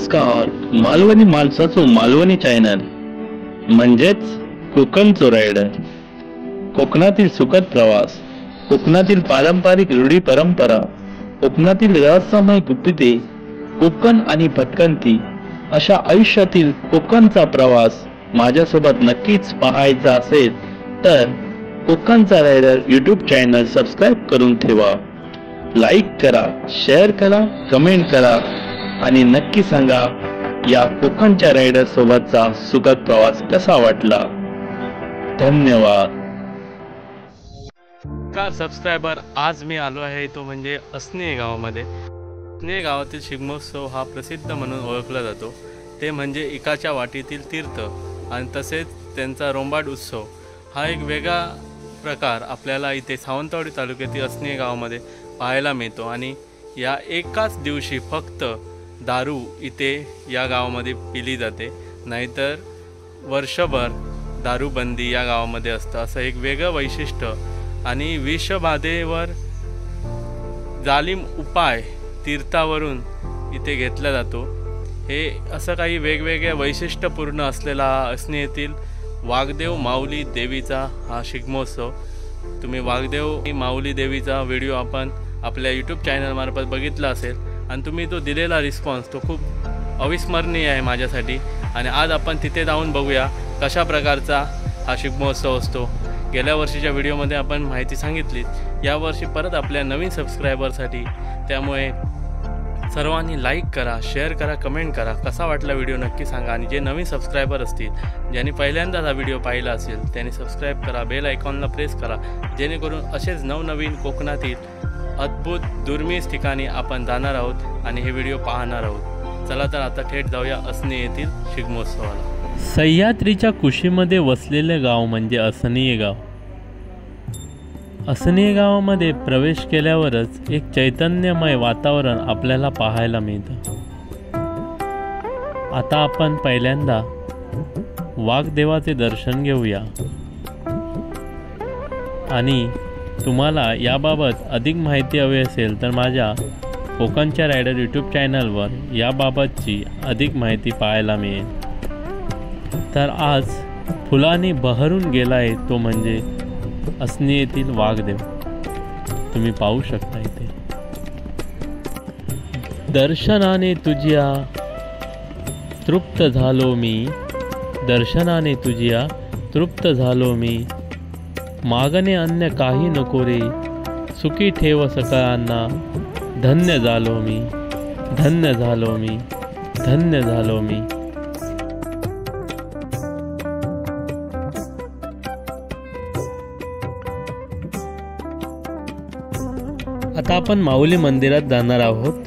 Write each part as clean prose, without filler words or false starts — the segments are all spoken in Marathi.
नमस्कार, मालवणी माणसाचो मालवणी चॅनल म्हणजेच कोकणचो रायडर. कोकणातील सुखद प्रवास, कोकणातील पारंपरिक रूढी परंपरा, कोकणातील रहस्यमय गुपिते, कोकण आणि भटकंती अशा आयुष्यातील कोकणचा प्रवास माझ्यासोबत नक्कीच पाहायचा असेल तर कोकणचा रायडर यूट्यूब चॅनल सबस्क्राईब करून ठेवा. लाईक करा, शेअर करा, कमेंट करा आणि नक्की सांगा या कोकणच्या रायडर सोबतचा सुखद प्रवास कसा वाटला. धन्यवाद. का सबस्क्रायबर, आज मी आलो आहे तो म्हणजे असणे गावामध्ये. असणे गावातील शिगमोत्सव हा प्रसिद्ध म्हणून ओळखला जातो. ते म्हणजे एकाच्या वाटेतील तीर्थ आणि तसेच त्यांचा रोंबाड उत्सव हा एक वेगळा प्रकार आपल्याला इथे सावंतवाडी तालुक्यातील असणे गावामध्ये पाहायला मिळतो. आणि या एकाच दिवशी फक्त दारू इथे या गावामध्ये पिली जाते, नाहीतर वर्षभर दारूबंदी या गावामध्ये असतं. असं एक वेगळं वैशिष्ट्य आणि विषबाधेवर जालिम उपाय तीर्थावरून इथे घेतला जातो. हे असं काही वेगवेगळ्या वैशिष्ट्यपूर्ण असलेला असणे येथील वाघदेव माऊली देवीचा हा शिगमोत्सव. तुम्ही वाघदेव माऊली देवीचा व्हिडिओ आपण आपल्या यूट्यूब चॅनलमार्फत बघितला असेल आणि तुम्ही तो दिलेला रिस्पॉन्स तो खूप अविस्मरणीय आहे माझ्यासाठी. आणि आज आपण तिथे जाऊन बघूया कशा प्रकारचा हा शिगमोत्सव असतो. गेल्या वर्षीच्या व्हिडिओमध्ये आपण माहिती सांगितली, यावर्षी परत आपल्या नवीन सबस्क्रायबरसाठी. त्यामुळे सर्वांनी लाईक करा, शेअर करा, कमेंट करा. कसा वाटला व्हिडिओ नक्की सांगा. आणि जे नवीन सबस्क्रायबर असतील, ज्यांनी पहिल्यांदाच हा व्हिडिओ पाहिला असेल, त्यांनी सबस्क्राईब करा, बेल आयकॉनला प्रेस करा, जेणेकरून असेच नवनवीन कोकणातील अद्भुत दुर्मिळ ठिकाणी आपण जाणार आहोत आणि हे व्हिडिओ पाहणार आहोत. चला तर आता थेट जाऊया असणे येथील शिगमोत्सवाला. सह्याद्रीच्या कुशीमध्ये वसलेले गाव म्हणजे असणीय गाव. असणीय गावामध्ये प्रवेश केल्यावरच एक चैतन्यमय वातावरण आपल्याला पाहायला मिळतं. आता आपण पहिल्यांदा वाघदेवाचे दर्शन घेऊया आणि तुम्हाला याबाबत अधिक माहिती हवी असेल तर माझ्या कोकणच्या रायडर यूट्यूब चॅनलवर याबाबतची अधिक माहिती पाहायला मिळेल. तर आज फुलांनी बहरून गेला आहे तो म्हणजे असणे येथील वाघदेव. तुम्ही पाहू शकता इथे. दर्शनाने तुझिया तृप्त झालो मी, दर्शनाने तुझिया तृप्त झालो मी, मागणे अन्य काही नको रे, सुखी ठेव सकळांना, धन्य झालो मी, धन्य झालो मी, धन्य झालो मी. आता आपण माऊली मंदिरात जाणार आहोत.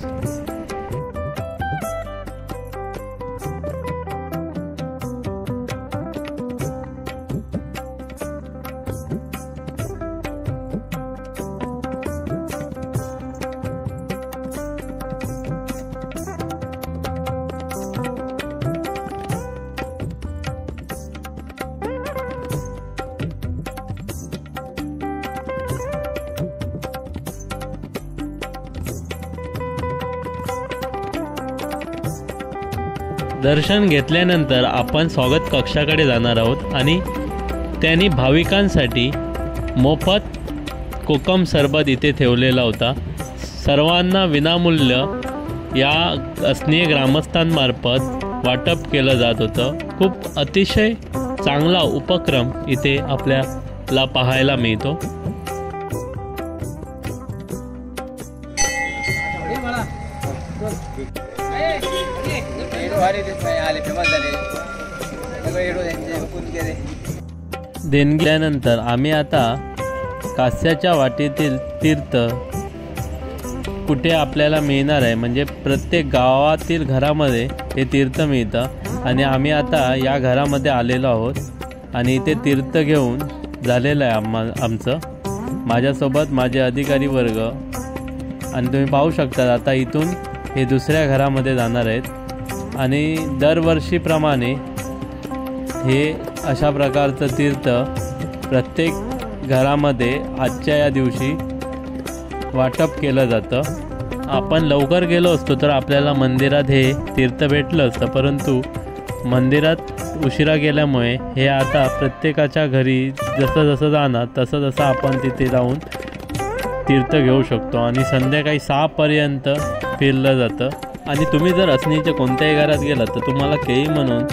दर्शन घेतल्यानंतर आपण स्वागत कक्षाकडे जाणार आहोत आणि त्यांनी भाविकांसाठी मोफत कोकम सरबत इथे ठेवलेला होता. सर्वांना विनामूल्य या असणीय ग्रामस्थांमार्फत वाटप केलं जात होतं. खूप अतिशय चांगला उपक्रम इथे आपल्याला पाहायला मिळतो. देणगीनंतर आम्ही आता कास्याच्या वाटेतील तीर्थ कुठे आपल्याला मिळणार आहे, म्हणजे प्रत्येक गावातील घरामध्ये हे तीर्थ मिळतं आणि आम्ही आता या घरामध्ये आलेलो आहोत आणि इथे तीर्थ घेऊन झालेलं आहे आमचं. माझ्यासोबत माझे अधिकारी वर्ग आणि तुम्ही पाहू शकता आता इथून हे दुसऱ्या घरामध्ये जाणार आहेत. आणि दरवर्षीप्रमाणे हे अशा प्रकारचं तीर्थ प्रत्येक घरामध्ये आजच्या या दिवशी वाटप केलं जातं आपण लवकर गेलो असतो तर आपल्याला मंदिरात हे तीर्थ भेटलं असतं, परंतु मंदिरात उशिरा गेल्यामुळे हे आता प्रत्येकाच्या घरी जसं जसं जाणार तसं तसं आपण तिथे जाऊन तीर्थ घेऊ शकतो आणि संध्याकाळी 6पर्यंत फिरलं जातं. आणि तुम्ही जर असणीच्या कोणत्याही घरात गेलात तर तुम्हाला केळी म्हणून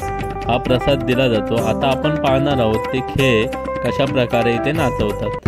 हा प्रसाद दिला जातो. आता आपण पाहणार आहोत ते खेळ कशा प्रकारे इथे नाचवतात.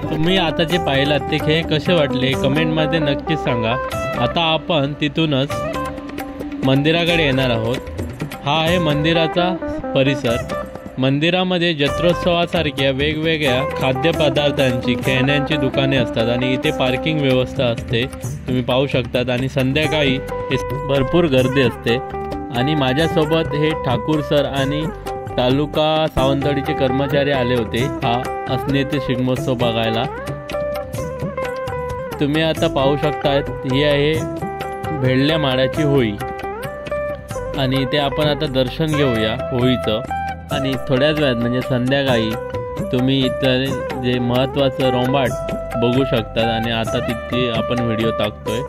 तुम्ही आता जे पाहिलात ते खेळ कसे वाटले कमेंटमध्ये नक्कीच सांगा. आता आपण तिथूनच मंदिराकडे येणार आहोत. हा आहे मंदिराचा परिसर. मंदिरामध्ये जत्रोत्सवासारख्या वेगवेगळ्या खाद्यपदार्थांची खेळण्यांची दुकाने असतात आणि इथे पार्किंग व्यवस्था असते, तुम्ही पाहू शकतात. आणि संध्याकाळी भरपूर गर्दी असते. आणि माझ्यासोबत हे ठाकूर सर आणि तालुका सावंतवाडीचे कर्मचारी आले होते हा असणे येथे शिगमोत्सव बघायला. तुम्ही आता पाहू शकतात ही आहे भेळल्या माडाची होळी आणि ते आपण आता दर्शन घेऊया होळीचं. आणि थोड्याच वेळात म्हणजे संध्याकाळी तुम्ही इतर जे महत्त्वाचं रोंबाट बघू शकतात. आणि आता तिथे आपण व्हिडिओ टाकतोय.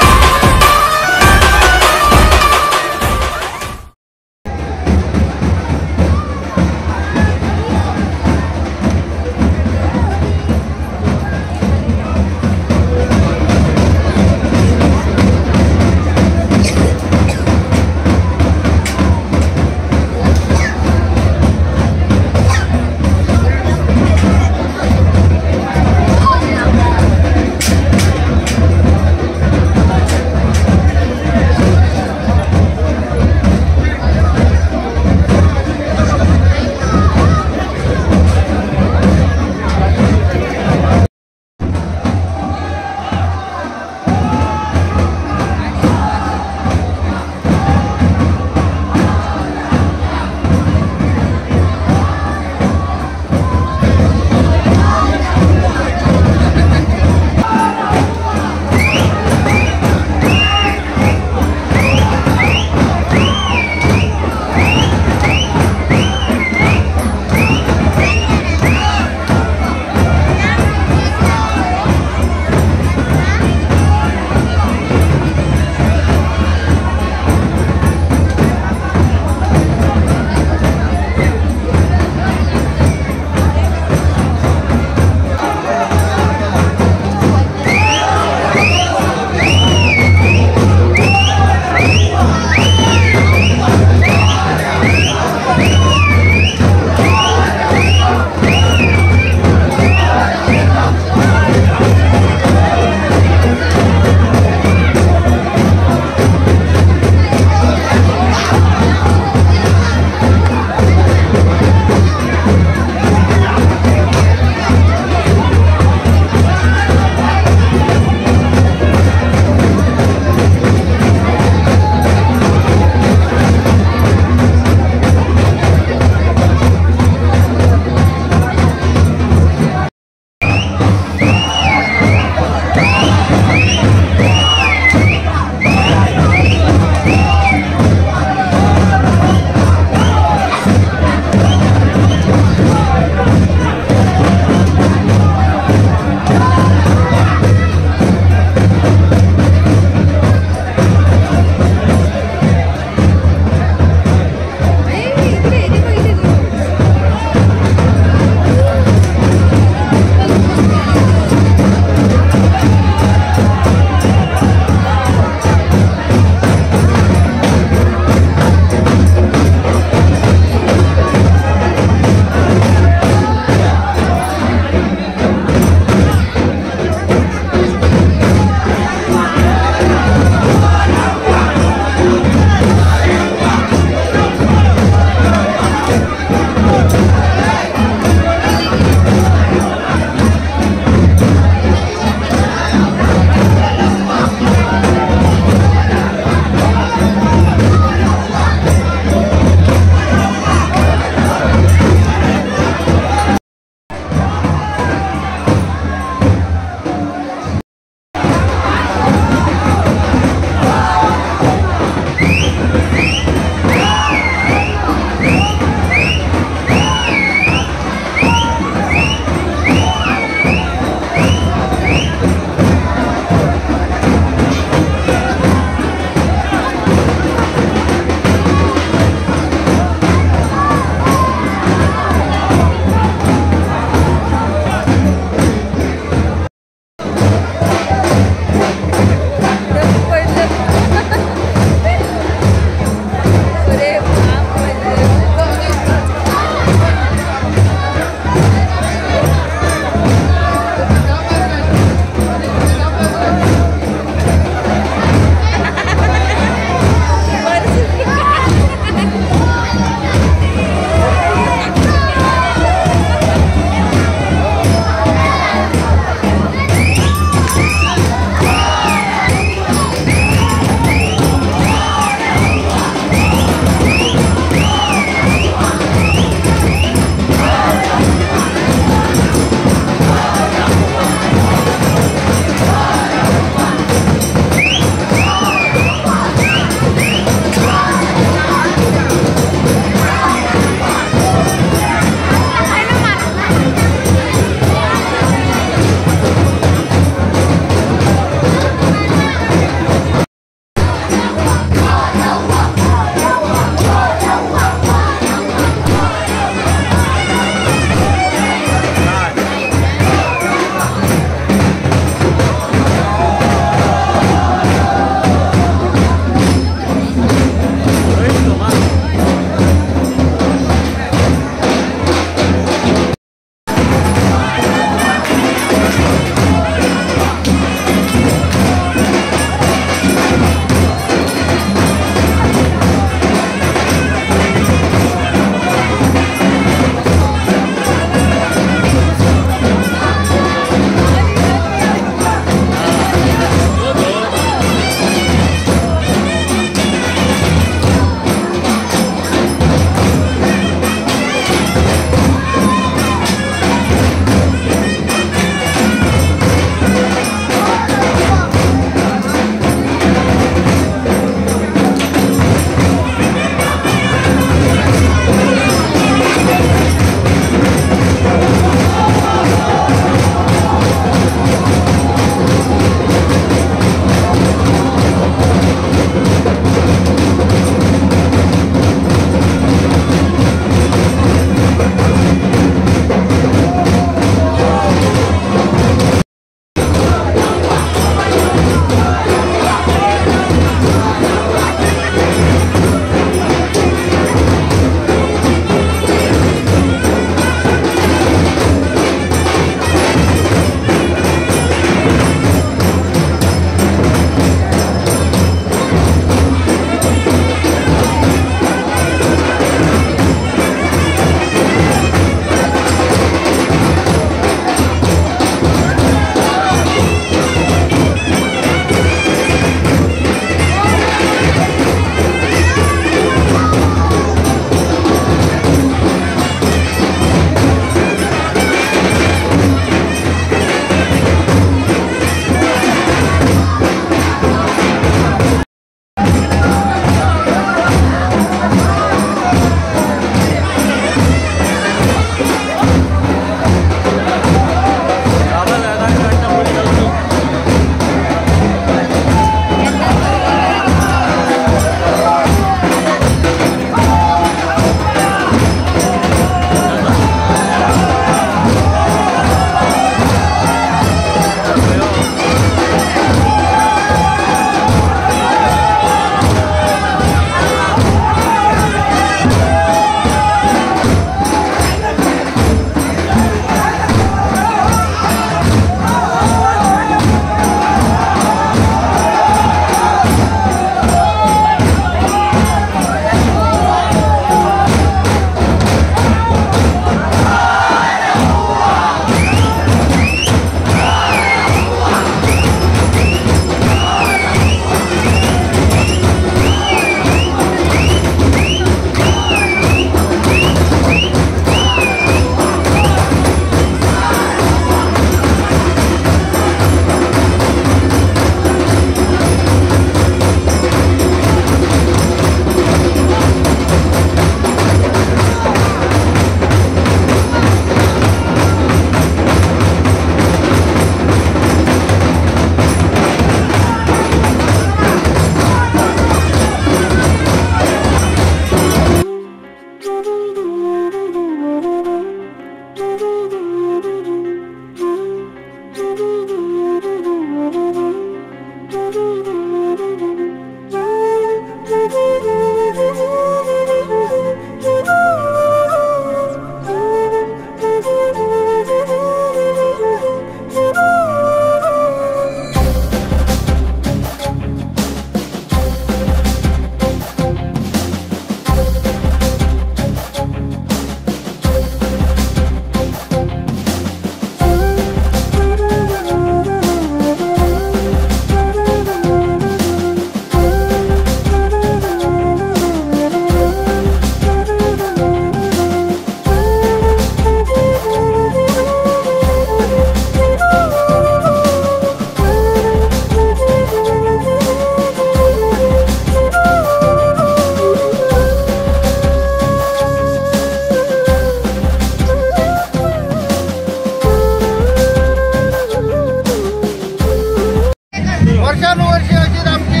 वर्षानुवर्षे अशीच आमची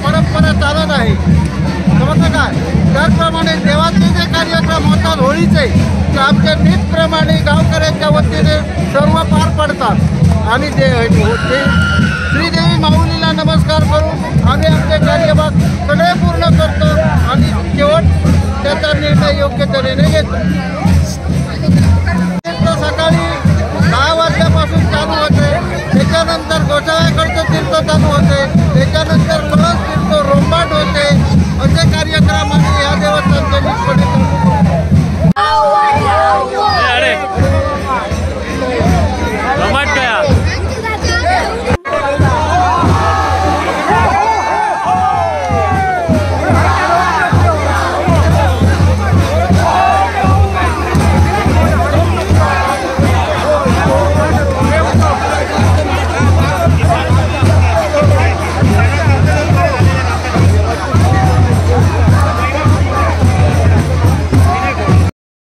परंपरा चालत आहे. समजलं काय? त्याचप्रमाणे देवाचे जे कार्यक्रम होतात होळीचे, तर आमच्या नीटप्रमाणे गावकऱ्यांच्या वतीने सर्व पार पडतात. आणि ते श्रीदेवी माऊलीला नमस्कार करून आम्ही आमचे कार्यभाग सगळे पूर्ण करतो आणि शेवट त्याचा निर्णय योग्य तऱ्हेने घेतो. सकाळी 10 वाजल्यापासून चालू होते, त्याच्यानंतर गोसाव्याकडचं तीर्थ चालू होते, त्याच्यानंतर कळस तीर्थ रोंबाट होते. असे कार्यक्रम आम्ही या देवस्थानच्या नीटपणे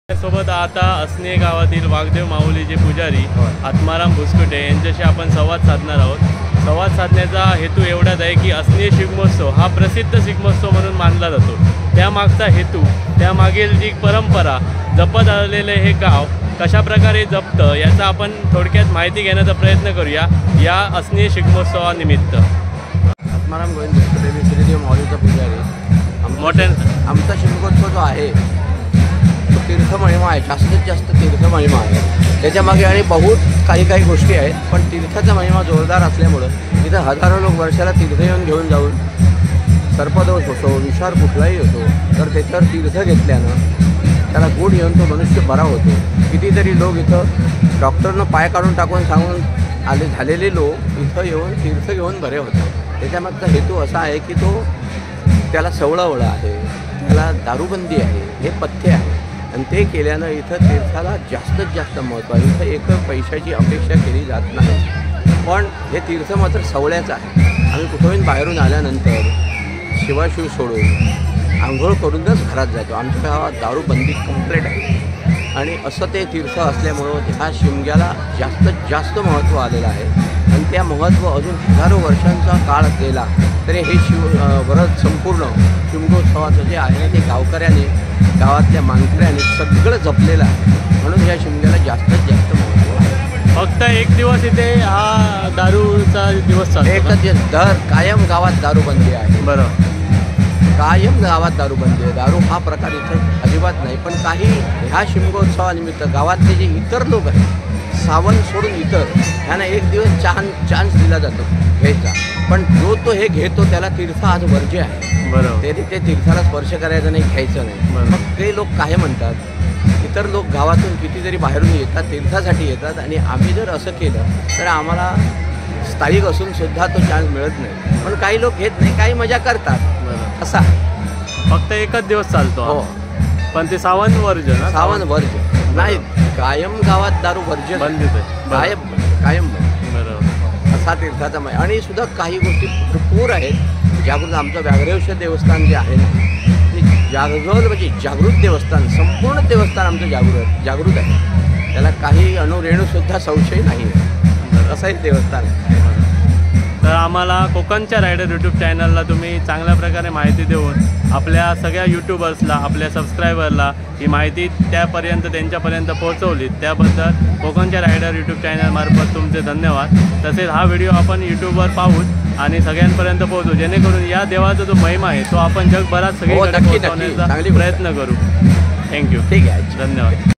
सोबत आता असणे गावातील वाघदेव माऊलीचे पुजारी आत्माराम भुसकुटे यांच्याशी आपण संवाद साधणार आहोत. संवाद साधण्याचा हेतू एवढाच आहे की असणे शिगमोत्सव हा प्रसिद्ध शिगमोत्सव म्हणून मानला जातो. त्यामागचा हेतू, त्यामागील जी परंपरा जपत आलेले हे गाव कशाप्रकारे जपतं याचा आपण थोडक्यात माहिती घेण्याचा प्रयत्न करूया या असणे शिगमोत्सवानिमित्त. आत्माराम गोविंद भुसकुटे, मी श्रीदेव माऊलीचा पुजारी. मोठ्या आमचा शिगमोत्सव जो आहे तीर्थमहिमा आहे, जास्तीत जास्त तीर्थमहिमा आहे. त्याच्यामागे आणि बहुत काही गोष्टी आहेत, पण तीर्थाचा महिमा जोरदार असल्यामुळं इथं हजारो लोक वर्षाला तीर्थ घेऊन जाऊन सर्पदोष होतो, विषार कुठलाही होतो तर त्याच्यावर तीर्थ घेतल्यानं त्याला गुण येऊन तो मनुष्य बरा होतो. कितीतरी लोक इथं डॉक्टरनं पाय काढून टाकून सांगून झालेले लोक इथं येऊन तीर्थ घेऊन बरे होतात. त्याच्यामागचा हेतू असा आहे की त्याला सवळावळा आहे, त्याला दारूबंदी आहे, हे पथ्य आहे आणि ते केल्यानं इथं तीर्थाला जास्तीत जास्त महत्त्व आहे. इथं एक पैशाची अपेक्षा केली जात नाही, पण हे तीर्थ मात्र सवळ्याचं आहे. आम्ही कुठून बाहेरून आल्यानंतर शिवाशिव सोडून आंघोळ करूनच घरात जातो. आमच्या गावात दारूबंदी कंप्लीट आहे आणि असं ते तीर्थ असल्यामुळं ह्या शिमग्याला जास्तीत जास्त महत्त्व आलेलं आहे. आणि त्या महत्त्व अजून हजारो वर्षांचा काळ गेला तरी हे व्रत संपूर्ण शिमगोत्सवाचं जे आहे ते गावकऱ्याने, गावातल्या मानकऱ्याने सगळं जपलेलं आहे. म्हणून या शिमग्याला जास्तीत जास्त महत्त्व आहे. फक्त एक दिवस इथे हा दारूचा दिवस चालतो. एकच दर कायम गावात दारूबंदी आहे. बरोबर, कायम गावात दारूबंदी आहे. दारू हा प्रकार इथं अजिबात नाही. पण काही ह्या शिमगोत्सवानिमित्त गावातले जे इतर लोक आहेत, सावन सोडून इतर, ह्यांना एक दिवस चान्स दिला जातो घ्यायचा, पण जो हे घेतो त्याला तीर्थ आज वर्ज्य आहे. बरोबर, ते तीर्थाला स्पर्श करायचा नाही, घ्यायचं नाही. मग ते लोक काय म्हणतात, इतर लोक गावातून कितीतरी बाहेरून येतात, तीर्थासाठी येतात आणि आम्ही जर असं केलं तर आम्हाला स्थायिक असून सुद्धा तो चान्स मिळत नाही. पण काही लोक घेत नाही, काही मजा करतात. असा फक्त एकच दिवस चालतो. हो, पण ते सावन वर्ज ना, सावन वर्ज नाही, कायम गावात दारू वर्ज बंदीच आहे. कायम बरोबर, असा तीर्थाचा आणि सुद्धा काही गोष्टी भरपूर आहेत. जागृत आमचं व्याघ्रेश्वर देवस्थान जे आहे ना, ते म्हणजे जागृत देवस्थान, संपूर्ण देवस्थान आमचं जागृत आहे. त्याला काही अणुरेणूसुद्धा संशय नाही आहे. असं एक देवस्थान आहे. तर आम्हाला कोकणच्या रायडर यूट्यूब चॅनलला तुम्ही चांगल्या प्रकारे माहिती देऊन आपल्या सगळ्या यूट्यूबर्सला, आपल्या सबस्क्रायबरला ही माहिती त्यांच्यापर्यंत पोहोचवली, त्याबद्दल कोकणच्या रायडर यूट्यूब चॅनलमार्फत तुमचे धन्यवाद. तसेच हा व्हिडिओ आपण यूट्यूबवर पाहूत आणि सगळ्यांपर्यंत पोहोचू, जेणेकरून या देवाचा जो महिमा आहे तो आपण जगभरात सगळीकडे पोहोचवण्याचा प्रयत्न करू. थँक्यू. ठीक आहे, धन्यवाद.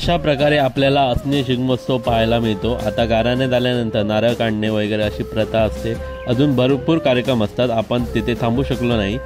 अशा प्रकारे आपल्याला असणे शिगमोत्सव पाहायला मिळतो। आता गाराणे आल्यानंतर नारळ काढणे वगैरे अशी प्रथा असते। अजून भरपूर कार्यक्रम असतात, आपण तिथे थांबू शकलो नाही।